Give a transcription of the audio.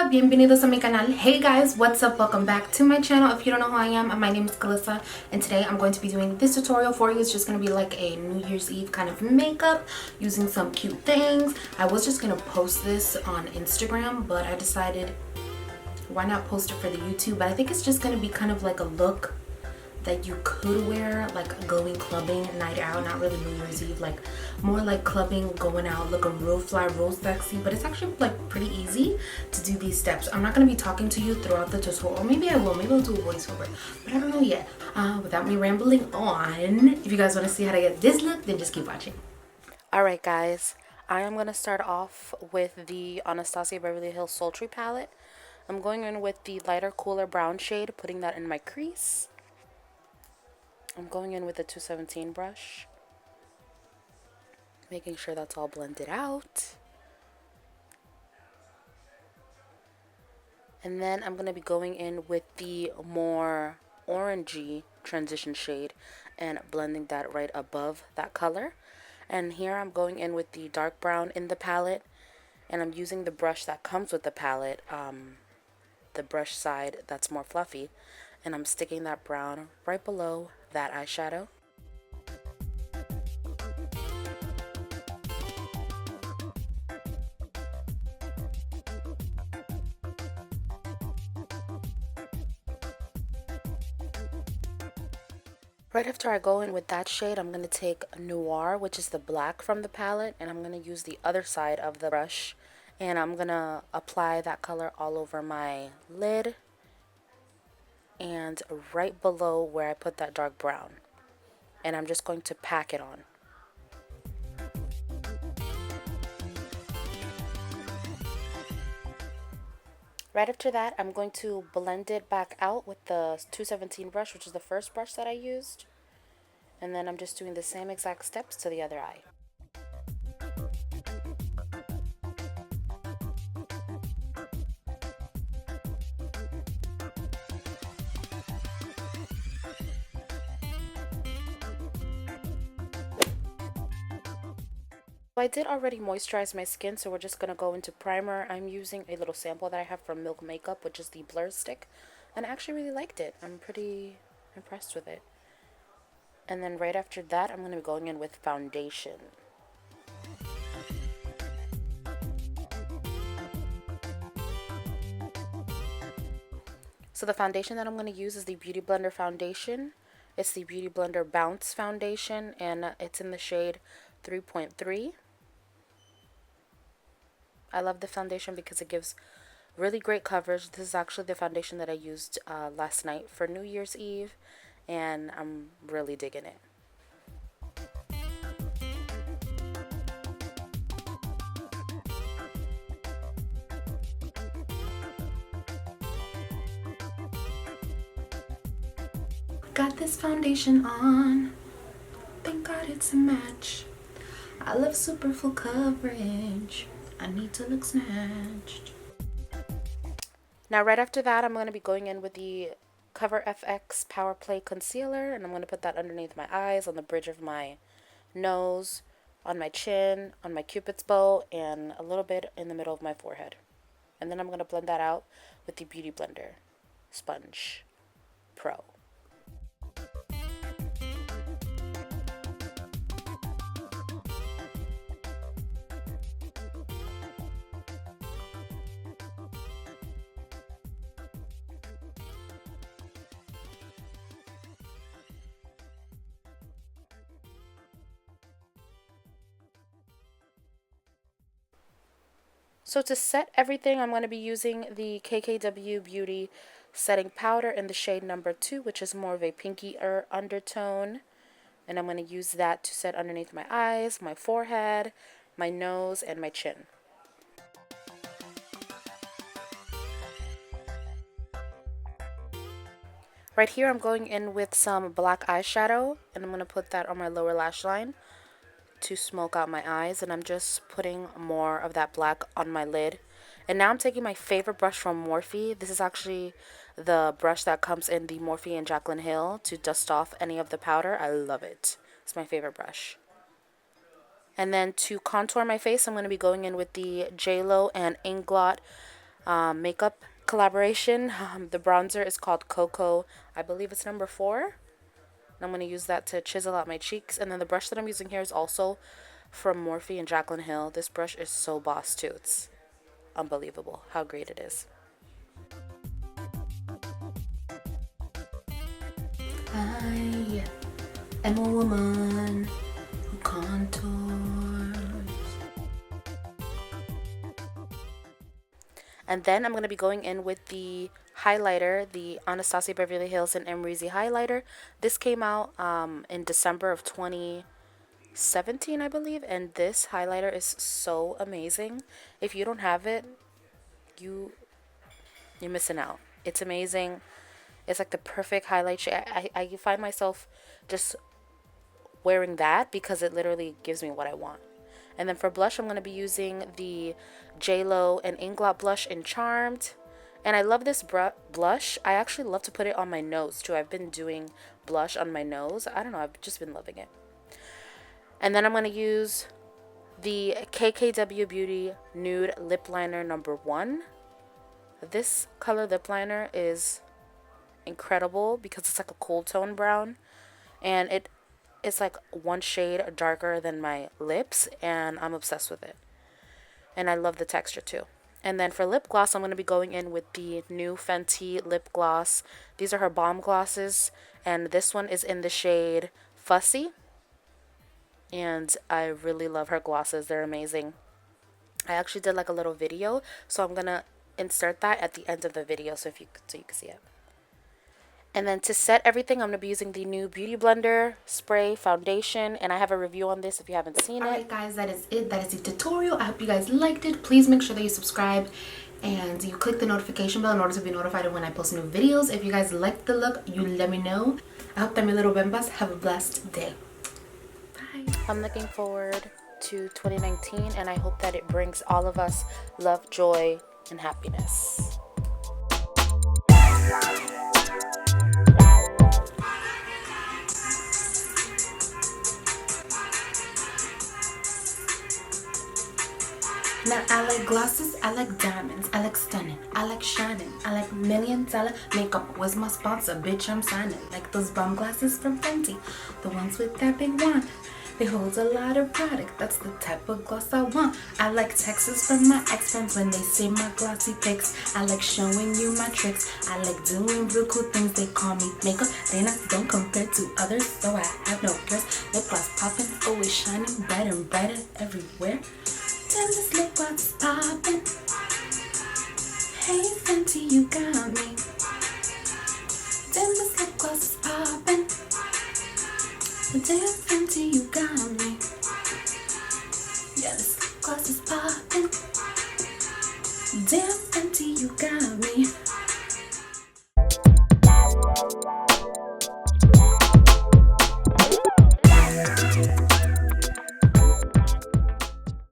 bienvenidos a mi canal. Hey guys, what's up? Welcome back to my channel. If you don't know who I am, my name is Calissa, and today I'm going to be doing this tutorial for you. It's just going to be like a New Year's Eve kind of makeup using some cute things. I was just going to post this on Instagram, but I decided why not post it for the YouTube. But I think it's just going to be kind of like a look that you could wear like going clubbing night out, not really New Year's Eve, like more like clubbing, going out, looking real fly, real sexy. But it's actually like pretty easy to do these steps. I'm not going to be talking to you throughout the tutorial. Maybe I will, maybe I'll do a voiceover, but I don't know yet. Without me rambling on, if you guys want to see how to get this look, then just keep watching. Alright guys, I am going to start off with the Anastasia Beverly Hills Sultry palette. I'm going in with the lighter, cooler brown shade, putting that in my crease. I'm going in with the 217 brush, making sure that's all blended out. And then I'm going to be going in with the more orangey transition shade and blending that right above that color. And here I'm going in with the dark brown in the palette, and I'm using the brush that comes with the palette, the brush side that's more fluffy, and I'm sticking that brown right below that eyeshadow. Right after I go in with that shade, I'm going to take Noir, which is the black from the palette, and I'm going to use the other side of the brush, and I'm going to apply that color all over my lid and right below where I put that dark brown. And I'm just going to pack it on. Right after that, I'm going to blend it back out with the 217 brush, which is the first brush that I used. And then I'm just doing the same exact steps to the other eye. I did already moisturize my skin, so we're just going to go into primer. I'm using a little sample that I have from Milk Makeup, which is the blur stick, and I actually really liked it. I'm pretty impressed with it. And then right after that, I'm going to be going in with foundation. So the foundation that I'm going to use is the Beauty Blender foundation. It's the Beauty Blender Bounce foundation, and it's in the shade 3.3. I love the foundation because it gives really great coverage. This is actually the foundation that I used last night for New Year's Eve, and I'm really digging it. Got this foundation on, thank God it's a match. I love super full coverage, I need to look snatched. Now right after that, I'm going to be going in with the Cover FX Power Play Concealer, and I'm going to put that underneath my eyes, on the bridge of my nose, on my chin, on my cupid's bow, and a little bit in the middle of my forehead. And then I'm going to blend that out with the Beauty Blender Sponge Pro. So to set everything, I'm going to be using the KKW Beauty Setting Powder in the shade number 2, which is more of a pinkier undertone. And I'm going to use that to set underneath my eyes, my forehead, my nose, and my chin. Right here, I'm going in with some black eyeshadow, and I'm going to put that on my lower lash line to smoke out my eyes, and I'm just putting more of that black on my lid. And now I'm taking my favorite brush from Morphe. This is actually the brush that comes in the Morphe and Jaclyn Hill to dust off any of the powder. I love it. It's my favorite brush. And then to contour my face, I'm going to be going in with the JLo and Inglot makeup collaboration. The bronzer is called Cocoa. I believe it's number 4. And I'm going to use that to chisel out my cheeks. And then the brush that I'm using here is also from Morphe and Jaclyn Hill. This brush is so boss too. It's unbelievable how great it is. I am a woman who contours. And then I'm going to be going in with the highlighter, the Anastasia Beverly Hills and Emery's highlighter. This came out in December of 2017, I believe. And this highlighter is so amazing. If you don't have it, you're missing out. It's amazing. It's like the perfect highlight shade. I find myself just wearing that because it literally gives me what I want. And then for blush, I'm going to be using the JLo and Inglot blush in Charmed. And I love this blush. I actually love to put it on my nose too. I've been doing blush on my nose. I don't know. I've just been loving it. And then I'm going to use the KKW Beauty Nude Lip Liner number 1. This color lip liner is incredible because it's like a cool tone brown, and it's like one shade darker than my lips, and I'm obsessed with it. And I love the texture too. And then for lip gloss, I'm going to be going in with the new Fenty lip gloss. These are her balm glosses, and this one is in the shade Fussy. And I really love her glosses. They're amazing. I actually did like a little video, so I'm going to insert that at the end of the video so you can see it. And then to set everything, I'm going to be using the new Beauty Blender Spray Foundation. And I have a review on this if you haven't seen it. Alright guys, that is it. That is the tutorial. I hope you guys liked it. Please make sure that you subscribe and you click the notification bell in order to be notified when I post new videos. If you guys like the look, you let me know. I hope that my little Bembas have a blessed day. Bye. I'm looking forward to 2019, and I hope that it brings all of us love, joy, and happiness. Now I like glosses, I like diamonds, I like stunning, I like shining, I like $1,000,000 makeup. Where's my sponsor? Bitch, I'm signing. Like those bomb glasses from Fenty, the ones with that big wand. They hold a lot of product, that's the type of gloss I want. I like texts from my ex-friends when they see my glossy pics. I like showing you my tricks, I like doing real cool things. They call me makeup, they not don't compare to others, so I have no cares. Lip gloss popping, always shining, brighter and brighter everywhere. Damn, this lip gloss is popping. Hey Fenty, you got me. Damn, this lip gloss is popping. Damn Fenty, you got me. Yeah, this lip gloss is popping. Damn